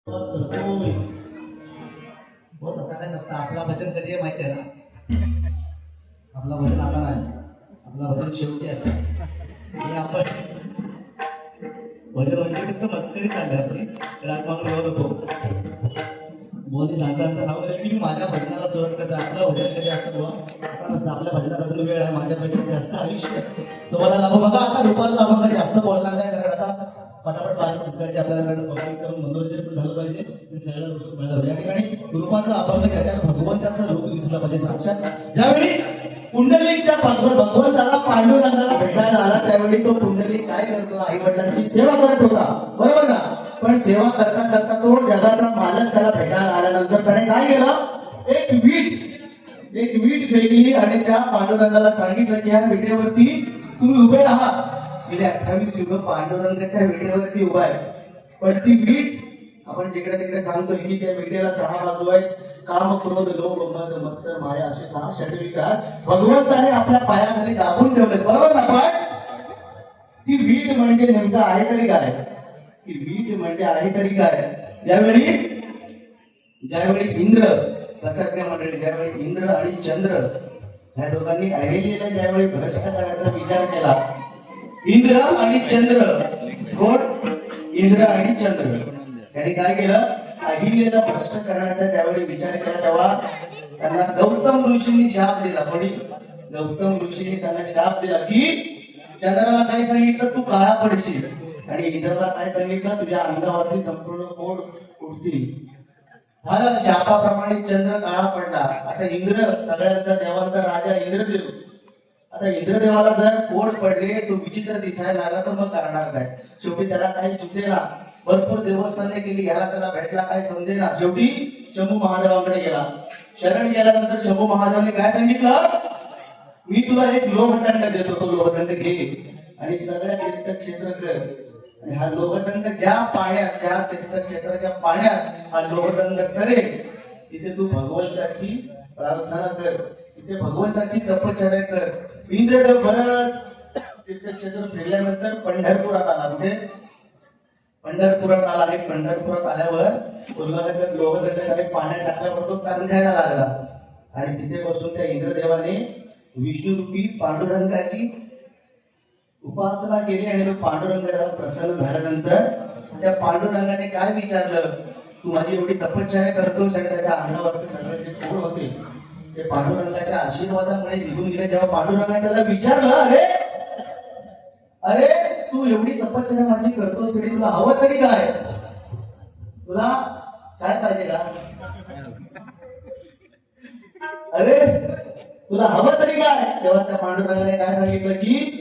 होत असा काय नसतं. आपला भजन कधी आहे माहिती आहे ना? आपला भजन आपला नाही, आपला भजन शेवटी असतं. आणि आपण भजन म्हणजे फक्त मस्करी चालली आपली राजमाग नको. मोदी सांगतात तर सांगू की मी माझ्या भजनाला सुरुवात करतो. आपलं भजन कधी असतं बुवा? आता नसतं. आपल्या भजनात अजून वेळ आहे. माझ्यापेक्षा जास्त आयुष्य तुम्हाला लाभो. बघा आता रूपाचा अभंग जास्त बोलला नाही, कारण आता पटापट बाहेर आपल्याला बघायला करून मनोरंजन पण झालं पाहिजे. या ठिकाणी रूपाचा अभंग त्याच्यात भगवंताचं रूप दिसलं पाहिजे साक्षात. ज्यावेळी पुंडलिक त्या भगवंताला पांडुरंगाला भेटायला आला त्यावेळी तो पुंडलिक काय करतो? आई वडिलांची सेवा करत होता, बरोबर ना? पण सेवा करता करता तो जगाचा मालक त्याला भेटायला आल्यानंतर त्याने काय केलं? एक वीट फेकली आणि त्या पांडुरंगाला सांगितलं की या विटेवरती तुम्ही उभे राहा. गेले 28 युग पांडुरंग त्या विटेवरती उभा आहे. पण ती वीट आपण जिकडे तिकडे सांगतोय की त्या विटेला 6 बाजू आहेत. काम, क्रोध, लोभ, मद, मत्सर, माया असे 6 षटविकार भगवंताने आपल्या पायाखाली दाबून ठेवले, बरोबर ना? पण ती वीट म्हणजे नेमकं आहे तरी काय? ती वीट म्हणजे आहे तरी काय? ज्यावेळी इंद्र, लक्षात घ्या मंडळी, ज्यावेळी इंद्र आणि चंद्र या दोघांनी अहिल्याला ज्यावेळी भ्रष्ट करायचा विचार केला, इंद्र आणि चंद्र, कोण? इंद्र आणि चंद्र त्यांनी काय केलं? अहिल्याला भ्रष्ट करण्याचा ज्यावेळी विचार केला तेव्हा त्यांना गौतम ऋषींनी शाप दिला. कोणी? गौतम ऋषींनी त्यांना शाप दिला की चंद्राला काय सांगितलं? तू काळा पडशील. आणि इंद्रला काय सांगितलं? तुझ्या अंगावरती संपूर्ण कोड उठतील. झालं. शापाप्रमाणे चंद्र काळा पडला. आता इंद्र, सगळ्यांचा देवांचा राजा इंद्रदेव, आता इंद्रदेवाला जर कोड पडले, तो विचित्र दिसायला लागला तर मग करणार काय? शेवटी त्याला काही सुचेना. भरपूर देवस्थाने केली, याला त्याला भेटला काय समजेना. शेवटी शंभू महादेवांकडे गेला. शरण गेल्यानंतर शंभू महादेवांनी काय सांगितलं? मी तुला एक लोहदंड देतो, तो लोहदंड घे आणि सगळ्या तीर्थक्षेत्र कर. आणि हा लोहदंड ज्या पाण्यात, त्या तीर्थक्षेत्राच्या पाण्यात हा लोहदंड करेल तिथे तू भगवंताची प्रार्थना कर, तिथे भगवंताची तपश्चर्या कर. इंद्रदेव बरंच तीर्थक्षेत्र फिरल्यानंतर पंढरपुरात आला. म्हणजे पंढरपुरात आला आणि पंढरपुरात आल्यावर लोहदंड पाण्यात टाकल्यावर तो तरंगायला लागला. आणि तिथे बसून त्या इंद्रदेवाने विष्णुरूपी पांडुरंगाची उपासना केली. आणि तो पांडुरंग प्रसन्न झाल्यानंतर त्या पांडुरंगाने काय विचारलं? तू माझी एवढी तपश्चर्या करतोस आणि त्याच्या अंगावरती सगळे जे फोड होते ते पांडुरंगाच्या आशीर्वादामुळे निघून गेले. जेव्हा पांडुरंगाने त्याला विचारलं, अरे तू एवढी तपश्चर्या माझी करतोस तरी तुला हवं तरी काय? तुला काय पाहिजे का? अरे तुला हवं तरी काय? तेव्हा त्या पांडुरंगाने काय सांगितलं की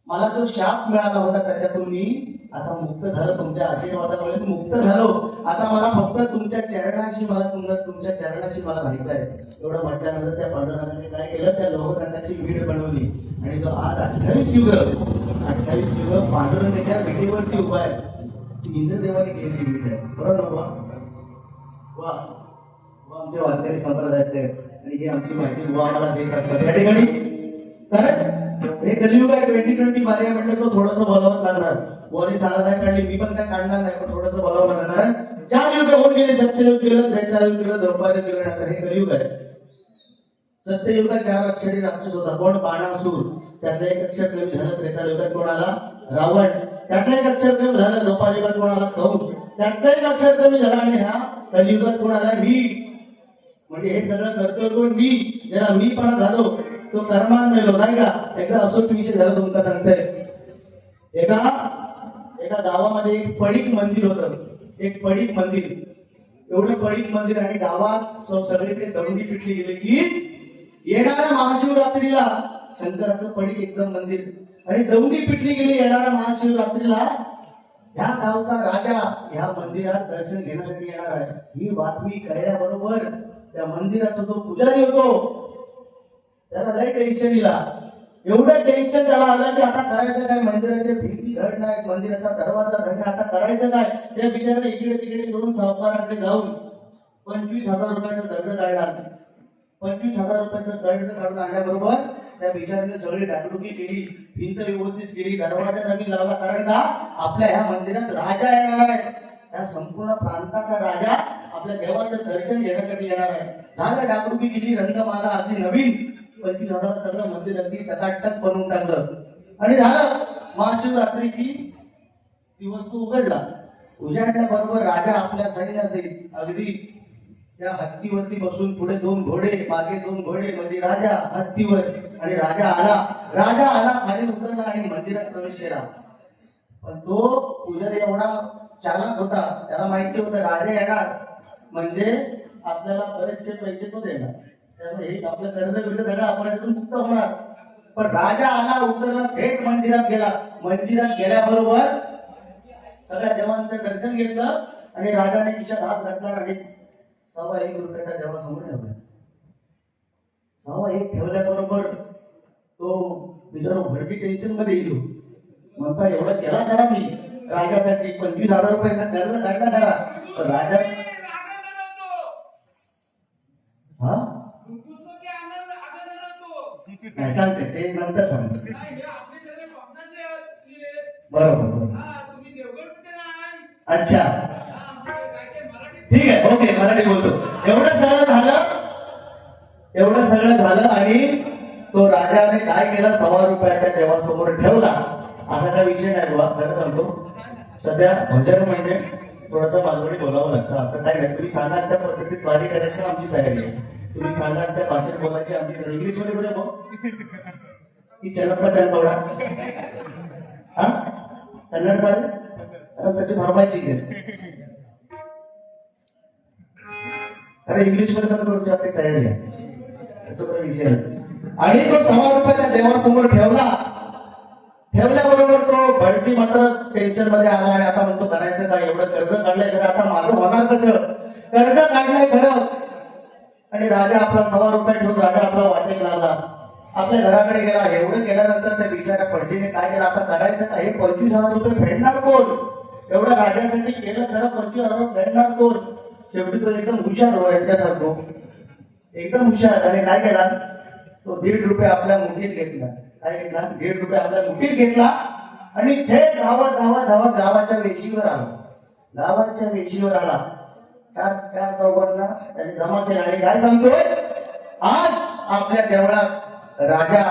मला जो शाप मिळाला होता त्याच्यातून मी आता मुक्त झालो. तुमच्या आशीर्वादामुळे मी मुक्त झालो. आता मला फक्त तुमच्या चरणाशी मला राहायचं आहे. एवढं म्हटल्यानंतर त्या पांडुरंगाने काय केलं? त्या लोहदंडाची वीट बनवली. आणि तो आज 28 युग पांडुरंगाच्या विटेवरती उभा आहे. इंद्रदेवाने केलेली वीट आहे, बरोबर वा? आमचे वारकरी संप्रदायातले आणि हे आमची माहिती बुवा आम्हाला देत असतात या ठिकाणी. कारण हे कलियुग आहे, 2020 मार्ग म्हटलं तो थोडस बोलावंच लागणार. बोली सांगत नाही काढली, मी पण काय काढणार नाही, पण थोडस बोलावं लागणार. 4 युग होऊन गेले. सत्ययुग केलं, त्रेतायुग केलं, द्रौपदी केलं, नंतर हे कलियुग आहे. सत्ययुगात 4 अक्षरी राक्षस होता. कोण? बाणासूर. त्यातलं 1 अक्षर कमी झालं. त्रेतायुगात कोण आला? रावण. त्यातलं 1 अक्षर कमी झालं. द्रौपदीयुगात कोण आला? कंस. त्यातलं 1 अक्षर कमी झालं. आणि ह्या कलियुगात कोण आला? मी. म्हणजे हे सगळं करतोय कोण? मी. ज्याला मीपणा झालो तो कर्मान मेलो, नाही का? एकदा असोच विषय झाला तुमका सांगतोय. एका गावामध्ये एक पडीक मंदिर होतं. एक पडीक मंदिर, एवढं पडीक मंदिर. आणि गावात सगळीकडे दौंडी पिटली गेली की येणाऱ्या महाशिवरात्रीला शंकराचं पडीक एकदम मंदिर. आणि दौंडी पिटली गेली येणाऱ्या महाशिवरात्रीला ह्या गावचा राजा ह्या मंदिरात दर्शन घेण्यासाठी येणार आहे. ही बातमी कळल्याबरोबर त्या मंदिराचा जो पुजारी होतो त्याला लय टेन्शन दिला. एवढं टेन्शन त्याला आलं की आता करायचं काय? मंदिराच्या भिंती धड नाही, मंदिराचा दरवाजा धड नाही, आता करायचं काय? त्या बिचाराने इकडे तिकडे करून सावकाराकडे जाऊन 25,000 रुपयाचं कर्ज काढला. 25,000 रुपयाचं कर्ज काढून आणल्याबरोबर त्या बिचाराने सगळी डागडुगी केली, भिंत व्यवस्थित केली, दरवाजा नवीन लावला. कारण का? आपल्या ह्या मंदिरात राजा येणार आहे. या संपूर्ण प्रांताचा राजा आपल्या देवाचं दर्शन घेण्यासाठी येणार आहे. झालं डागडुगी गेली, रंगमाला अगदी नवीन 25,000 सगळं मंदिर अगदी टकाटक बनवून टाकलं आणि झालं महाशिवरात्रीची दिवस तो उघडला. उजाडल्या बरोबर राजा आपल्या सैन्यासहित अगदी त्या हत्तीवरती बसून पुढे 2 घोडे, मागे 2 घोडे, मध्ये राजा हत्तीवर आणि राजा आला खाली उतरला आणि मंदिरात प्रवेश केला. पण तो पुजारी एवढा चालाक होता, त्याला माहिती होतं राजा येणार म्हणजे आपल्याला बरेचसे पैसे तो देणार, त्यामुळे हे आपलं कर्ज बिर्ज सगळं आपण यातून मुक्त होणार. पण राजा आला, उतरला, थेट मंदिरात गेला. मंदिरात गेल्याबरोबर सगळ्या देवांचं दर्शन घेतलं आणि राजाने खिशात हात घातला आणि 1.25 रुपयाचा देवासमोर ठेवला. 1.25 ठेवल्याबरोबर तो बिचारा भरती टेन्शन मध्ये येतो. म्हणता एवढा केला करा मी राजासाठी, 25,000 रुपयाचा कर्ज काढला करा. तर राजा हा काय सांगते ते नंतर सांगते. बरोबर. अच्छा ठीक आहे, ओके, मराठी बोलतो. एवढं सगळं झालं आणि तो राजाने काय केलं, 1.25 रुपयाच्या देवासमोर ठेवला. असा काही विषय नाही बाबा, खरं सांगतो. सध्या भजन म्हणजे थोडंसं मालवणी बोलावं लागतं, असं काय नाही. तुम्ही सांगा त्या पद्धतीत वारी करायची आमची तयारी आहे. तुम्ही सांगा त्या भाषेत बोलायची आमची तयारी. इंग्लिश मध्ये बोला भाऊ की चलप्पा चलपवडा हा कन्नड चालेल, त्याची फरमाईशी घे. अरे इंग्लिश मध्ये पण करू आपली तयारी आहे, त्याचा काही विषय नाही. आणि तो 1.25 रुपयाच्या देवासमोर ठेवल्याबरोबर तो भटजी मात्र टेन्शन मध्ये आला आणि आता म्हणतो करायचं काय, एवढं कर्ज काढलंय खरं, आता माझं होणार कसं, कर्ज काढलंय खरं. आणि राजा आपला 1.25 रुपये ठेवून राजा आपला वाटेक लागला, आपल्या घराकडे गेला. एवढं केल्यानंतर त्या बिचाऱ्या भटजीने काय केलं, आता करायचं काय, 25,000 रुपये फेडणार कोण, एवढं राजासाठी केलं खरं, 25,000 फेडणार कोण. शेवटी तो एकदम हुशार हो, यांच्यासारखं एकदम हुशार. आणि काय केला, तो 1.5 रुपये आपल्या मुठीत घेतला. काय घेतला, 1.5 रुपये आपल्या मुठीत घेतला आणि थेट धावत गावाच्या वेशीवर आला. चार चौघांना त्याने जमा केला आणि काय सांगतोय, आज आपल्या देवळात राजा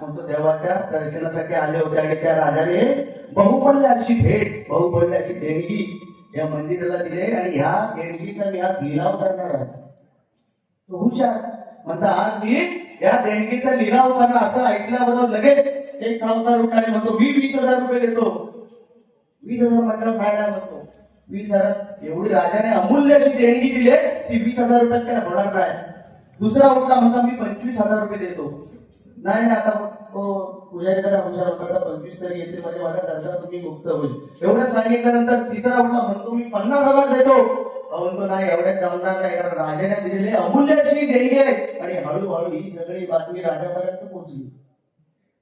म्हणतो देवाच्या दर्शनासाठी आले होते आणि त्या राजाने बहुमूल्य अशी भेट, बहुमूल्य अशी देणगी या मंदिराला दिले आणि ह्या देणगीचा मी आज लिलाव करणार आहे. तो हुशार म्हणता आज मी या देणगीचा लिलाव करणार. असं ऐकल्याबरोबर लगेच एक सावकार उठाने म्हणतो मी 20,000 रुपये देतो. 20,000 म्हटलं काय नाही म्हणतो, 20,000 एवढी राजाने अमूल्य अशी देणगी दिली, ती 20,000 रुपयात काय होणार नाही. दुसरा उठला म्हणता मी 25,000 रुपये देतो. नाही आता तो पुजारी जरा हुशार होता, 25 तरी येते म्हणजे माझा कर्ज तुम्ही मुक्त होईल. एवढं सांगितल्यानंतर तिसरा उठला म्हणतो मी 50,000 देतो. म्हणतो नाही एवढ्यात जमणार नाही, कारण राजाने दिलेली अमूल्य अशी देणगी आहे. आणि हळूहळू ही सगळी बातमी राजापर्यंत पोहोचली.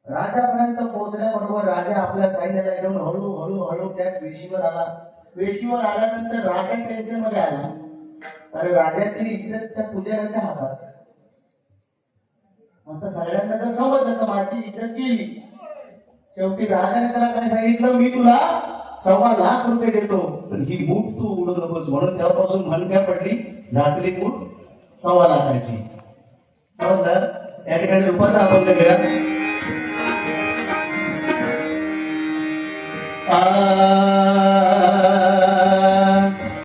राजापर्यंत पोहोचल्याबरोबर राजा आपल्या सैन्याला घेऊन हळूहळू त्याच वेशीवर आला. वेशीवर आल्यानंतर राजा टेन्शन मध्ये आला, अरे राजाची इज्जत त्या पुजाऱ्याच्या हातात. आता सगळ्यांना तर समजलं का माझी इज्जत केली. शेवटी राजाने त्याला काय सांगितलं, मी तुला 1.25 लाख रुपये देतो, पण ही मूठ तू उडू नकोस. म्हणून तेव्हापासून म्हण काय पडली, झाकली मूठ 1.25 लाखाची. समजलं. या ठिकाणी रूपाचा अभंग केला.